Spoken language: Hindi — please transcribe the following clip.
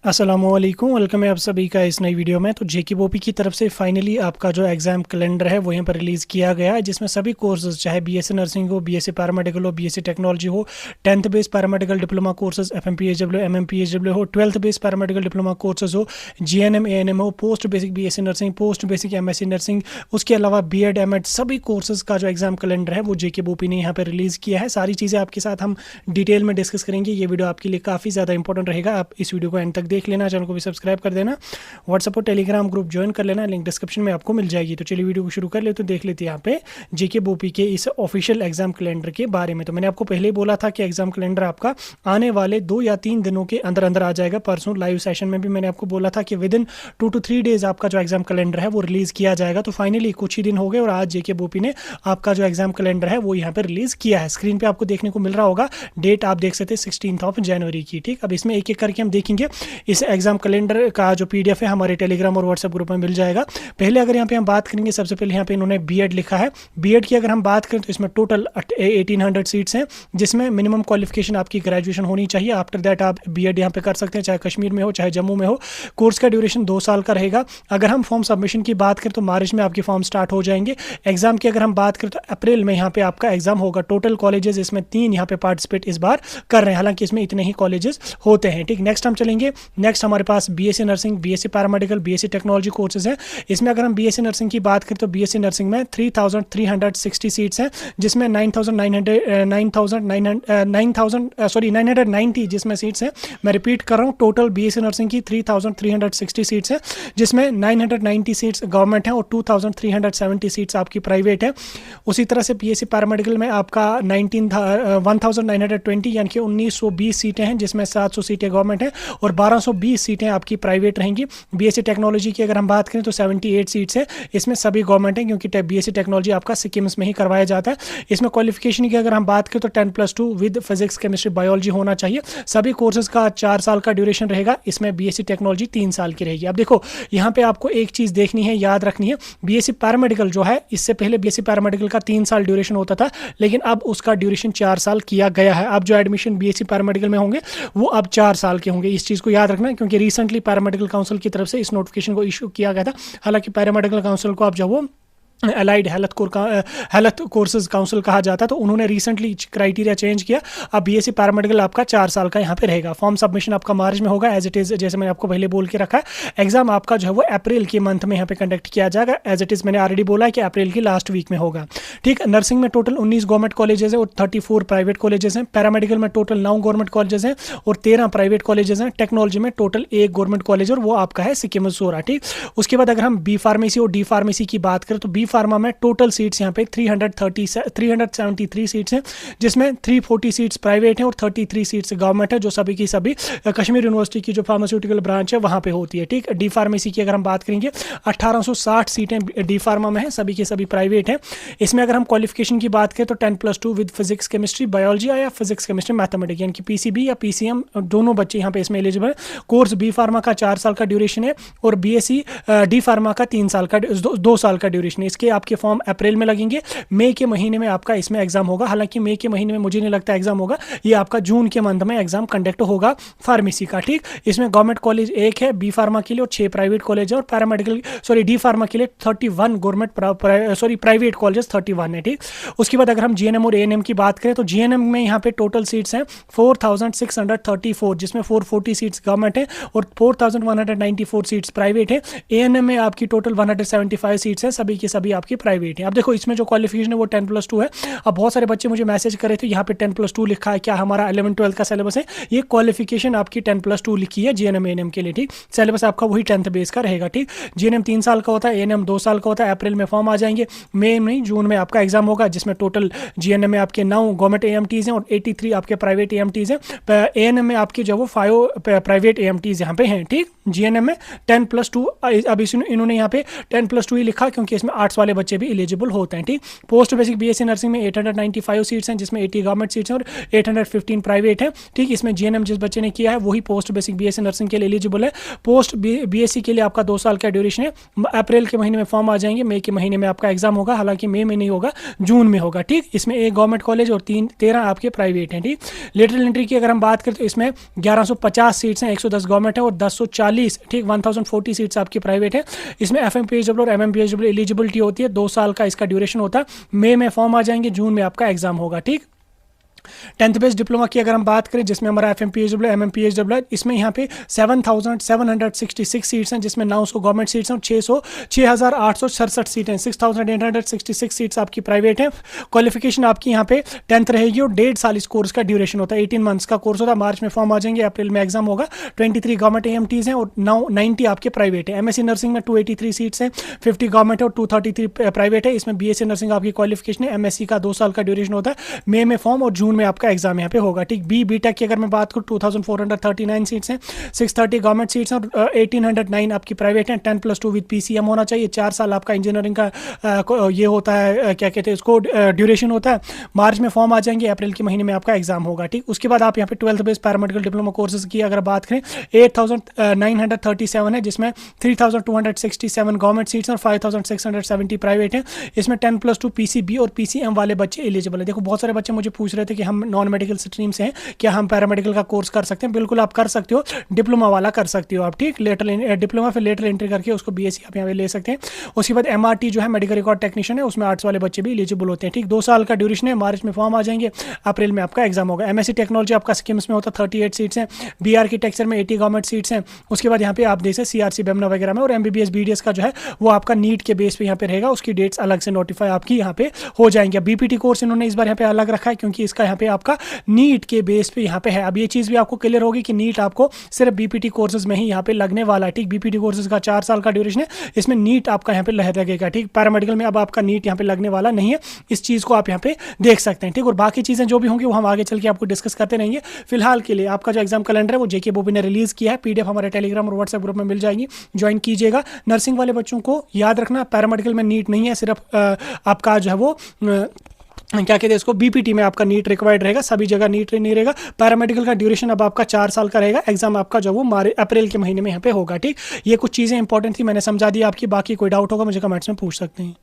अस्सलामुअलैकुम, वेलकम है आप सभी का इस नई वीडियो में। तो जेकेबीओपी की तरफ से फाइनली आपका जो एग्ज़ाम कैलेंडर है वो यहाँ पर रिलीज़ किया गया है, जिसमें सभी कोर्सेज चाहे बीएससी नर्सिंग हो, बीएससी पैरामेडिकल हो, बीएससी टेक्नोलॉजी हो, 10th base paramedical diploma courses FMPHW MMPHW हो, 12th base paramedical diploma courses हो, जीएनएम एएनएम हो, post basic BSc nursing, post basic MSc nursing, उसके अलावा बीएड एमएड सभी कोर्सेज का जो एग्ज़ाम कैलेंडर है वो जेकेबीओपी ने यहाँ पर रिलीज़ किया है। सारी चीज़ें आपके साथ हम डिटेल में डिस्कस करेंगे। ये वीडियो आपके लिए काफ़ी ज़्यादा इंपॉर्टेंट रहेगा, आप इस वीडियो को एंड तक देख लेना। चैनल को भी सब्सक्राइब कर देना, व्हाट्सएप और टेलीग्राम ग्रुप ज्वाइन कर लेना, लिंक डिस्क्रिप्शन में आपको मिल जाएगी। तो चलिए वीडियो को शुरू कर ले, तो देख लेते हैं यहाँ पे जेकेबीओपी के इस ऑफिशियल एग्जाम कैलेंडर के बारे में। तो मैंने आपको पहले ही बोला था कि एग्जाम कैलेंडर आपका आने वाले 2 या 3 दिनों के अंदर अंदर आ जाएगा। परसों लाइव सेशन में भी मैंने आपको बोला था कि विद इन 2 to 3 डेज आपका जो एग्जाम कैलेंडर है वो रिलीज किया जाएगा। तो फाइनली कुछ ही दिन हो गए और आज जेकेबीओपी ने आपका जो एग्जाम कैलेंडर है वो यहाँ पर रिलीज किया है। स्क्रीन पे आपको देखने को मिल रहा होगा, डेट आप देख सकते हैं 16 जनवरी की। ठीक, अब इसमें एक एक करके हम देखेंगे। इस एग्जाम कैलेंडर का जो पीडीएफ है हमारे टेलीग्राम और व्हाट्सएप ग्रुप में मिल जाएगा। पहले अगर यहाँ पे हम बात करेंगे, सबसे पहले यहाँ पे इन्होंने बीएड लिखा है। बीएड की अगर हम बात करें तो इसमें टोटल 1800 सीट्स हैं, जिसमें मिनिमम क्वालिफिकेशन आपकी ग्रेजुएशन होनी चाहिए। आफ्टर दैट आप बीएड यहाँ पे कर सकते हैं, चाहे कश्मीर में हो चाहे जम्मू में हो। कोर्स का ड्यूरेशन 2 साल का रहेगा। अगर हम फॉर्म सबमिशन की बात करें तो मार्च में आपके फॉर्म स्टार्ट हो जाएंगे। एग्जाम की अगर हम बात करें तो अप्रैल में यहाँ पे आपका एग्जाम होगा। टोटल कॉलेजेस इसमें 3 यहाँ पे पार्टिसिपेट इस बार कर रहे हैं, हालांकि इसमें इतने ही कॉलेजेस होते हैं। ठीक, नेक्स्ट हम चलेंगे। नेक्स्ट हमारे पास BSc nursing, BSc paramedical, BSc technology courses हैं। इसमें अगर हम बीएससी नर्सिंग की बात करें तो बीएससी नर्सिंग में 3360 सीट्स हैं, जिसमें 990 जिसमें सीट्स हैं। मैं रिपीट कर रहा हूँ, टोटल बीएससी नर्सिंग की 3360 सीट्स हैं, जिसमें 990 सीट्स गवर्नमेंट हैं और 2370 सीट्स आपकी प्राइवेट है। उसी तरह से बीएससी पैरामेडिकल में आपका 1920 यानी कि 1920 सीटें हैं, जिसमें 700 सीटें गवर्नमेंट हैं और 1220 सीटें आपकी प्राइवेट रहेंगी। बीएससी टेक्नोलॉजी की अगर हम बात करें तो 78 सीट्स है, इसमें सभी गवर्नमेंट है, क्योंकि बीएससी टेक्नोलॉजी आपका सिक्किम्स में ही करवाया जाता है। इसमें क्वालिफिकेशन की अगर हम बात करें तो 10+2 विद फिजिक्स केमिस्ट्री बायोलॉजी होना चाहिए। सभी कोर्सेज का 4 साल का ड्यूरेशन रहेगा। इसमें बीएससी टेक्नोलॉजी 3 साल की रहेगी। अब देखो यहाँ पे आपको एक चीज़ देखनी है, याद रखनी है, बीएससी पैरामेडिकल जो है, इससे पहले बीएससी पैरामेडिकल का 3 साल ड्यूरेशन होता था, लेकिन अब उसका ड्यूरेशन 4 साल किया गया है। अब जो एडमिशन बीएससी पैरामेडिकल में होंगे वो अब 4 साल के होंगे। इस चीज़ को याद रखना है, क्योंकि रिसेंटली पैरामेडिकल काउंसिल की तरफ से इस नोटिफिकेशन को इशू किया गया था। हालांकि पैरामेडिकल काउंसिल को अब जब वो अलाइड हेल्थ कोर्सेज काउंसिल कहा जाता है, तो उन्होंने रिसेंटली क्राइटेरिया चेंज किया। अब बीएससी पैरामेडिकल आपका 4 साल का यहाँ पे रहेगा। फॉर्म सबमिशन आपका मार्च में होगा एज इट इज़, जैसे मैंने आपको पहले बोल के रखा है। एग्जाम आपका जो है वो अप्रैल के मंथ में यहाँ पे कंडक्ट किया जाएगा। एज इट इज़ मैंने ऑलरेडी बोला है कि अप्रैल की लास्ट वीक में होगा। ठीक, नर्सिंग में टोटल 19 गवर्नमेंट कॉलेजेस हैं और 34 प्राइवेट कॉलेजेस हैं। पैरामेडिकल में टोटल 9 गवर्नमेंट कॉलेजेस हैं और 13 प्राइवेट कॉलेजेस हैं। टेक्नोलॉजी में टोटल 1 गवर्नमेंट कॉलेज और वो आपका है सिक्किम सोरा। ठीक, उसके बाद अगर हम बी फार्मेसी और डी फार्मेसी की बात करें तो बी फार्मा में टोटल सीट्स यहाँ पे 373 सीट्स हैं, जिसमें 340 सीट्स प्राइवेट हैं और 33 सीट्स गवर्नमेंट है, जो सभी की सभी कश्मीर यूनिवर्सिटी की जो फार्मास्यूटिकल ब्रांच है वहाँ पे होती है। ठीक, डी फार्मेसी की अगर हम बात करेंगे 1860 सीटें डी फार्मा में हैं, सभी की सभी प्राइवेट हैं। इसमें अगर हम क्वालिफिकेशन की बात करें तो 10+2 विद फिजिक्स केमिस्ट्री बायोलॉजी या फिजिक्स केमिस्ट्री मैथमेटिक्स, यानी कि पीसीबी या पीसीएम दोनों बच्चे यहाँ पे इसमें एलिजिबल है। कोर्स बी फार्मा का 4 साल का ड्यूरेशन है और बीएससी डी फार्मा का 2 साल का ड्यूरेशन है। इसके आपके फॉर्म अप्रैल में लगेंगे। मई के महीने में आपका इसमें एग्जाम होगा। हालांकि मई के महीने में मुझे नहीं लगता एग्जाम होगा, ये आपका जून के मंथ में एग्जाम कंडक्ट होगा फार्मेसी का। ठीक, इसमें गवर्नमेंट कॉलेज 1 है बी फार्मा के लिए और 6 प्राइवेट कॉलेज है, और पैरामेडिकल डी फार्मा के लिए 31 गवर्नमेंट प्राइवेट कॉलेज 31 है। ठीक, उसके बाद अगर हम जीएनएम और एएनएम की बात करें तो जीएनएम में यहाँ पे टोटल सीट्स हैं 4634, जिसमें 440 सीट्स गवर्नमेंट है और 4194 सीट्स प्राइवेट है। एएनएम में आपकी टोटल 175 सीट्स है, सभी की सभी आपकी प्राइवेट है। अब देखो इसमें जो क्वालिफिकेशन है वो 10+2 है। अब बहुत सारे बच्चे मुझे मैसेज कर रहे थे यहाँ पे 10+2 लिखा है, क्या हमारा 11-12 का सिलेबस है? ये क्वालिफिकेशन आपकी 10+2 लिखी है जीएनएम एएनएम के लिए। ठीक, सिलेबस आपका वही 10th बेस का रहेगा। ठीक, जीएनएम 3 साल का होता है, एएनएम 2 साल का होता है। अप्रैल में फॉर्म आ जाएंगे, मई में जून में आपका एग्जाम होगा, जिसमें टोटल जीएनएम में आपके 9 गवर्नमेंट एएमटीज हैं और 83 आपके प्राइवेट एएमटीज हैं। एएनएम में आपकी जो वो 5 प्राइवेट एएमटीज यहाँ पे हैं। ठीक, जीएनएम में 10+2, अब इन्होंने यहाँ पे 10+2 ही लिखा क्योंकि इसमें आर्ट्स वाले बच्चे भी एलिजिबल होते हैं। ठीक, पोस्ट बेसिक बीएससी नर्सिंग में 895 सीट्स हैं, जिसमें 80 गवर्नमेंट सीट्स हैं और 815 प्राइवेट हैं। ठीक, इसमें जीएनएम जिस बच्चे ने किया है वही पोस्ट बेसिक बीएससी नर्सिंग के लिए एलिजिबल है। पोस्ट बीएससी के लिए आपका 2 साल का ड्यूरेशन है। अप्रैल के महीने में फॉर्म आ जाएंगे, मई के महीने में आपका एग्जाम होगा, हालांकि मई में नहीं होगा, जून में होगा। ठीक, इसमें एक गवर्नमेंट कॉलेज और 13 आपके प्राइवेट हैं। ठीक, लेटरल एंट्री की अगर हम बात करें तो इसमें 1150 सीट्स हैं, 110 गवर्नमेंट है और 1040 ठीक 1040 सीट्स आपकी प्राइवेट है। इसमें एफएमपीएचडब्ल्यू और एमएमपीएचडब्ल्यू एलिजिबिलिटी होती है, 2 साल का इसका ड्यूरेशन होता है। मई में फॉर्म आ जाएंगे, जून में आपका एग्जाम होगा। ठीक, 10th बेस्ड डिप्लोमा की अगर हम बात करें जिसमें हमारा एफएमपीएचडब्ल्यू एमएमपीएचडब्ल्यू है, इसमें यहाँ पे 7766 सीट्स हैं, जिसमें 900 गवर्नमेंट सीट्स हैं और 6867 सीटें हैं। 6866 सीट्स आपकी प्राइवेट हैं। क्वालिफिकेशन आपकी यहाँ पे 10th रहेगी और 1.5 साल इस कोर्स का ड्यूरेशन होता है। 18 मंथ्स का कोर्स होता है। मार्च में फॉर्म आ जाएंगे, अप्रैल में एग्जाम होगा। 23 गवर्नमेंट एएमटीज हैं और 90 आपके प्राइवेट है। एमएससी नर्सिंग में 283 सीट्स हैं, 50 गवर्नमेंट है और 233 प्राइवेट है। इसमें बीएससी नर्सिंग आपकी क्वालिफिकेशन है, एमएससी का 2 साल का ड्यूरेशन होता है। मई में फॉर्म और जून में आपका एग्जाम यहाँ पे होगा। ठीक, बीटेक की अगर मैं बात करूँ 2439 सीट्स हैं, 630 गवर्नमेंट सीट्स हैं और 1809 आपकी प्राइवेट हैं। 10+2 विद पीसीएम होना चाहिए। 4 साल आपका इंजीनियरिंग का ये होता है, क्या कहते हैं इसको, ड्यूरेशन होता है। मार्च में फॉर्म आ जाएंगे, अप्रैल के महीने में आपका एग्जाम होगा। ठीक, उसके बाद आप यहाँ पे 12th based paramedical diploma courses की अगर बात करें 8937 है, जिसमें 3267 गवर्नमेंट सीट्स और 5670 प्राइवेट हैं। इसमें 10+2 पीसीबी और पीसीएम वाले बच्चे एलिजिबल है। देखो बहुत सारे बच्चे मुझे पूछ रहे थे कि हम नॉन मेडिकल स्ट्रीम से हैं, क्या हम पैरामेडिकल का कोर्स कर सकते हैं? बिल्कुल आप कर सकते हो, डिप्लोमा वाला कर सकते हो आप। ठीक, लेटरल डिप्लोमा फिर लेटरल एंट्री करके उसको बीएससी आप यहाँ पे ले सकते हैं। उसके बाद एमआरटी जो है मेडिकल रिकॉर्ड टेक्नीशियन है, उसमें आर्ट्स वाले बच्चे भी एलिजिबल होते हैं। ठीक, 2 साल का ड्यूरेशन है। मार्च में फॉर्म आ जाएंगे, अप्रैल में आपका एग्जाम होगा। एमएससी टेक्नोलॉजी आपका स्किम्स में होता है, 38 सीट्स हैं। बी आर्किटेक्चर में 80 गवर्नमेंट सीट्स हैं। उसके बाद यहाँ पे आप देख सकते सीआरसी बेमना वगैरह में, और एमबीबीएस बीडीएस का जो है वो आपका नीट के बेस पे यहाँ पे रहेगा। उसकी डेट्स अलग से नोटिफाई आपकी यहाँ पे हो जाएंगे। बीपीटी कोर्स इन्होंने इस बार यहाँ पे अलग रखा है, क्योंकि इसका यहाँ पे आपका नीट के बेस पे यहाँ पे है। अब ये चीज़ भी आपको क्लियर होगी कि नीट आपको सिर्फ बीपीटी कोर्सेज में ही यहाँ पे लगने वाला है। ठीक, बीपीटी कोर्सेज का 4 साल का ड्यूरेशन है, इसमें नीट आपका यहाँ पे लगेगा। ठीक, पैरामेडिकल में अब आपका नीट यहाँ पे लगने वाला नहीं है, इस चीज़ को आप यहाँ पे देख सकते हैं। ठीक, और बाकी चीज़ें जो भी होंगी वो हम आगे चल के आपको डिस्कस करते रहेंगे। फिलहाल के लिए आपका जो एग्जाम कैलेंडर है वो जेके बोबी ने रिलीज किया है, पीडीएफ हमारे टेलीग्राम और व्हाट्सएप ग्रुप में मिल जाएगी, ज्वाइन कीजिएगा। नर्सिंग वाले बच्चों को याद रखना पैरामेडिकल में नीट नहीं है, सिर्फ आपका जो है वो क्या कहते हैं इसको, बीपीटी में आपका नीट रिक्वायर्ड रहेगा, सभी जगह नीट नहीं रहेगा। पैरामेडिकल का ड्यूरेशन अब आपका 4 साल का रहेगा। एग्जाम आपका जो वो अप्रैल के महीने में यहाँ पे होगा। ठीक, ये कुछ चीज़ें इंपॉर्टेंट थी, मैंने समझा दी आपकी। बाकी कोई डाउट होगा मुझे कमेंट्स में पूछ सकते हैं।